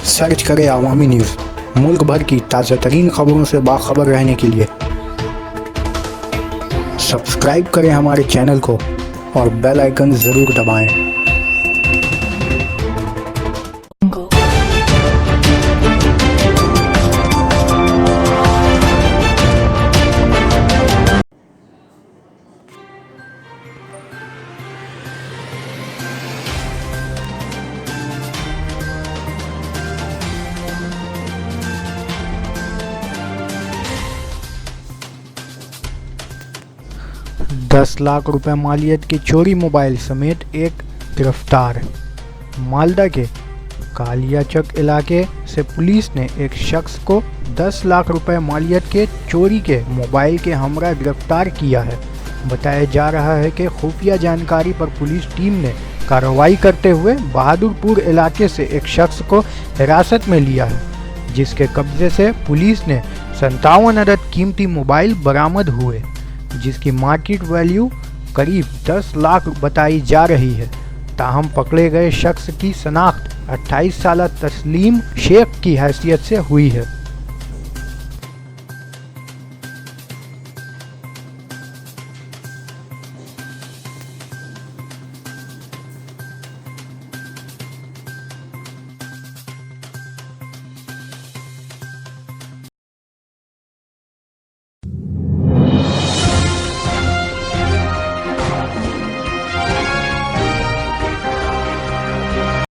Search करें अवामी news. मुल्क भर की ताज़ा तरीन खबरों से बाखबर रहने के लिए सब्सक्राइब करें हमारे चैनल को और बेल आइकन ज़रूर दबाएं। 10 लाख रुपए मालियत के चोरी मोबाइल समेत एक गिरफ्तार। मालदा के कालियाचक इलाके से पुलिस ने एक शख्स को 10 लाख रुपए मालियत के चोरी के मोबाइल के हमरा गिरफ्तार किया है। बताया जा रहा है कि खुफिया जानकारी पर पुलिस टीम ने कार्रवाई करते हुए बहादुरपुर इलाके से एक शख्स को हिरासत में लिया है, जिसके कब्जे से पुलिस ने 57 अदद कीमती मोबाइल बरामद हुए, जिसकी मार्केट वैल्यू करीब 10 लाख बताई जा रही है। ताहम पकड़े गए शख्स की शनाख्त 28 साल तस्लीम शेख की हैसियत से हुई है।